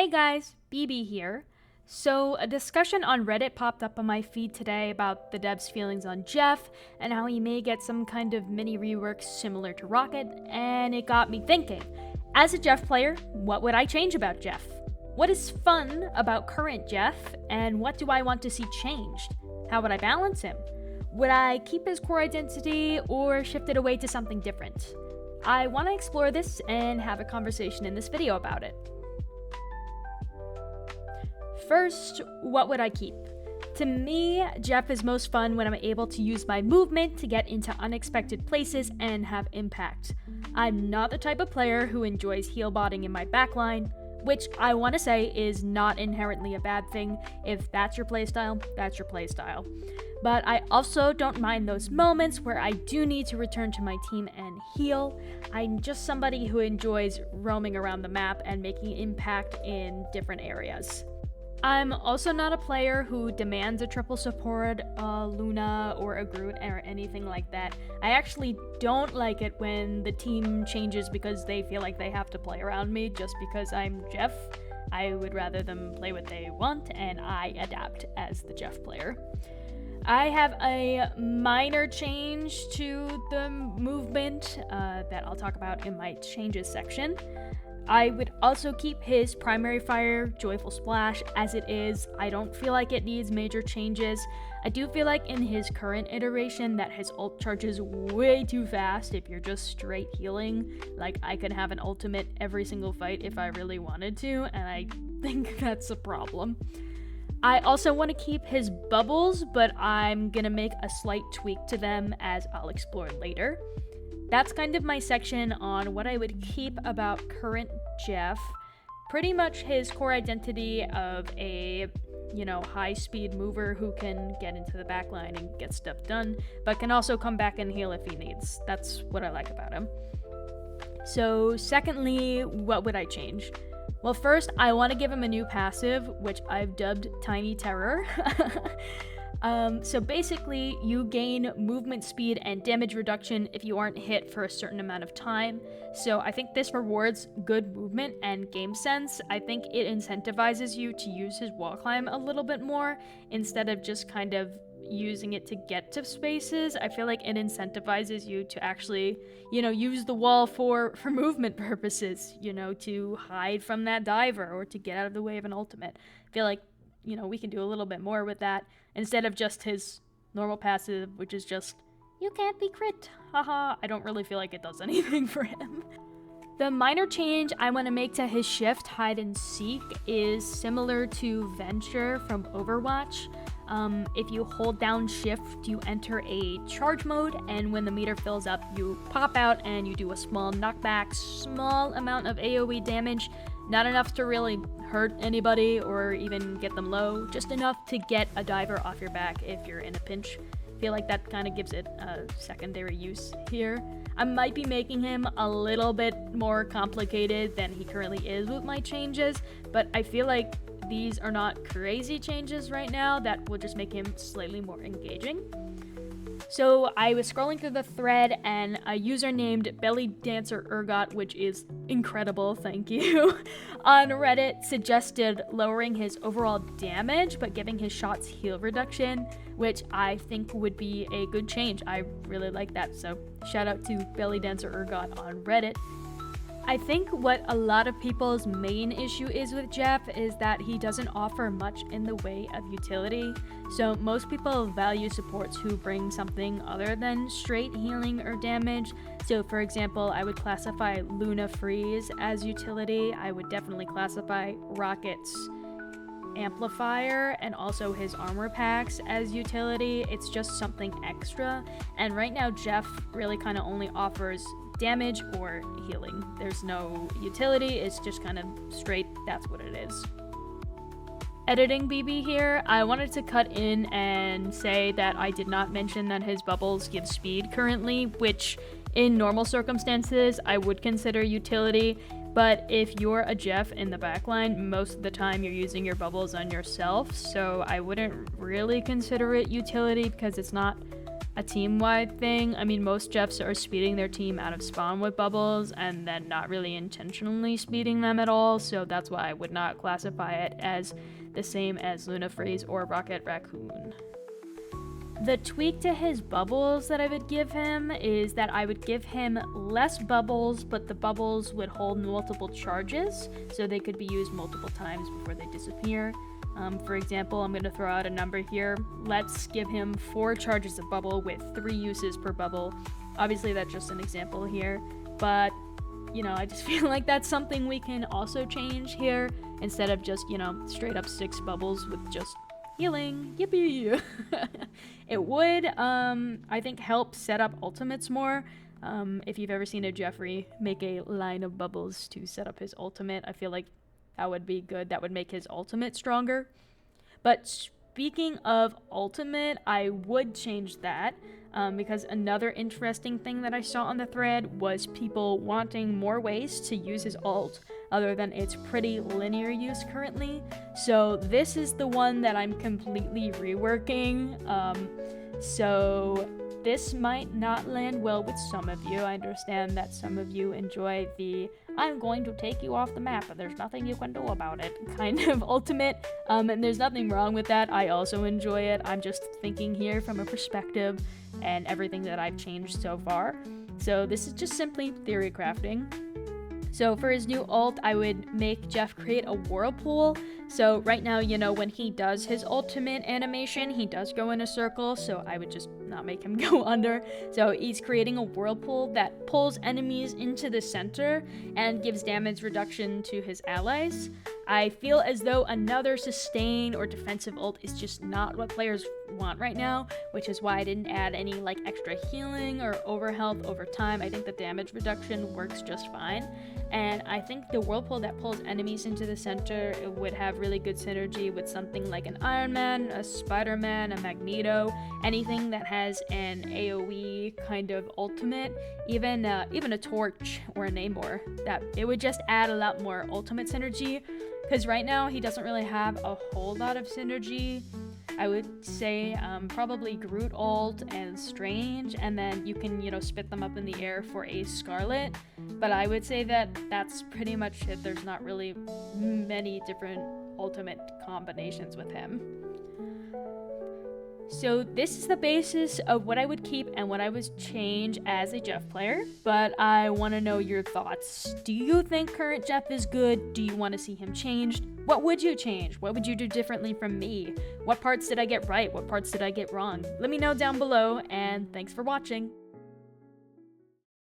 Hey guys, BB here. So, a discussion on Reddit popped up on my feed today about the devs' feelings on Jeff and how he may get some kind of mini rework similar to Rocket, and it got me thinking. As a Jeff player, what would I change about Jeff? What is fun about current Jeff, and what do I want to see changed? How would I balance him? Would I keep his core identity or shift it away to something different? I want to explore this and have a conversation in this video about it. First, what would I keep? To me, Jeff is most fun when I'm able to use my movement to get into unexpected places and have impact. I'm not the type of player who enjoys heal botting in my backline, which I want to say is not inherently a bad thing. If that's your playstyle, that's your playstyle. But I also don't mind those moments where I do need to return to my team and heal. I'm just somebody who enjoys roaming around the map and making impact in different areas. I'm also not a player who demands a triple support, Luna, or a Groot, or anything like that. I actually don't like it when the team changes because they feel like they have to play around me just because I'm Jeff. I would rather them play what they want, and I adapt as the Jeff player. I have a minor change to the movement that I'll talk about in my changes section. I would also keep his primary fire, Joyful Splash, as it is. I don't feel like it needs major changes. I do feel like in his current iteration that his ult charges way too fast if you're just straight healing. Like, I could have an ultimate every single fight if I really wanted to, and I think that's a problem. I also want to keep his bubbles, but I'm gonna make a slight tweak to them as I'll explore later. That's kind of my section on what I would keep about current Jeff. Pretty much his core identity of a, high-speed mover who can get into the backline and get stuff done, but can also come back and heal if he needs. That's what I like about him. So, secondly, what would I change? Well, first, I want to give him a new passive, which I've dubbed Tiny Terror. So basically, you gain movement speed and damage reduction if you aren't hit for a certain amount of time. So I think this rewards good movement and game sense. I think it incentivizes you to use his wall climb a little bit more instead of just kind of using it to get to spaces. I feel like it incentivizes you to actually, use the wall for movement purposes, to hide from that diver or to get out of the way of an ultimate. I feel like, we can do a little bit more with that instead of just his normal passive, which is just, you can't be crit. Haha, I don't really feel like it does anything for him. The minor change I want to make to his shift, hide and seek, is similar to Venture from Overwatch. If you hold down shift, you enter a charge mode, and when the meter fills up, you pop out and you do a small knockback, small amount of AoE damage, not enough to really hurt anybody or even get them low, just enough to get a diver off your back if you're in a pinch. I feel like that kind of gives it a secondary use here. I might be making him a little bit more complicated than he currently is with my changes, but I feel like these are not crazy changes right now that will just make him slightly more engaging. So I was scrolling through the thread and a user named Belly Dancer Ergot, which is incredible, thank you, on Reddit suggested lowering his overall damage but giving his shots heal reduction, which I think would be a good change. I really like that, so shout out to Belly Dancer Ergot on Reddit. I think what a lot of people's main issue is with Jeff is that he doesn't offer much in the way of utility. So most people value supports who bring something other than straight healing or damage. So for example, I would classify Luna Freeze as utility. I would definitely classify Rocket's amplifier and also his armor packs as utility. It's just something extra. And right now Jeff really kind of only offers damage or healing. There's no utility, it's just kind of straight, that's what it is. Editing BB here, I wanted to cut in and say that I did not mention that his bubbles give speed currently, which in normal circumstances I would consider utility, but if you're a Jeff in the backline, most of the time you're using your bubbles on yourself, so I wouldn't really consider it utility because it's not a team-wide thing. I mean, most Jeffs are speeding their team out of spawn with bubbles and then not really intentionally speeding them at all, so that's why I would not classify it as the same as Luna Freeze or Rocket Raccoon. The tweak to his bubbles that I would give him is that I would give him less bubbles, but the bubbles would hold multiple charges, so they could be used multiple times before they disappear. For example, I'm going to throw out a number here. Let's give him 4 charges of bubble with 3 uses per bubble. Obviously, that's just an example here, but, you know, I just feel like that's something we can also change here, instead of just, you know, straight up 6 bubbles with just healing. Yippee! It would, I think, help set up ultimates more. If you've ever seen a Jeffrey make a line of bubbles to set up his ultimate, I feel like that would be good. That would make his ultimate stronger. But speaking of ultimate, I would change that because another interesting thing that I saw on the thread was people wanting more ways to use his ult other than its pretty linear use currently. So this is the one that I'm completely reworking. So this might not land well with some of you. I understand that some of you enjoy the "I'm going to take you off the map and there's nothing you can do about it" kind of ultimate, and there's nothing wrong with that. I also enjoy it. I'm just thinking here from a perspective and everything that I've changed so far. So this is just simply theory crafting. So for his new ult, I would make Jeff create a whirlpool. So right now, you know, when he does his ultimate animation, he does go in a circle, so I would just not make him go under. So he's creating a whirlpool that pulls enemies into the center and gives damage reduction to his allies. I feel as though another sustain or defensive ult is just not what players want right now, which is why I didn't add any like extra healing or overhealth over time. I think the damage reduction works just fine. And I think the whirlpool that pulls enemies into the center would have really good synergy with something like an Iron Man, a Spider-Man, a Magneto, anything that has an AoE kind of ultimate, even a Torch or a Namor. That it would just add a lot more ultimate synergy, because right now he doesn't really have a whole lot of synergy. I would say probably Groot ult and Strange, and then you can, you know, spit them up in the air for a Scarlet. But I would say that that's pretty much it. There's not really many different ultimate combinations with him. So this is the basis of what I would keep and what I would change as a Jeff player, but I want to know your thoughts. Do you think current Jeff is good? Do you want to see him changed? What would you change? What would you do differently from me? What parts did I get right? What parts did I get wrong? Let me know down below, and thanks for watching.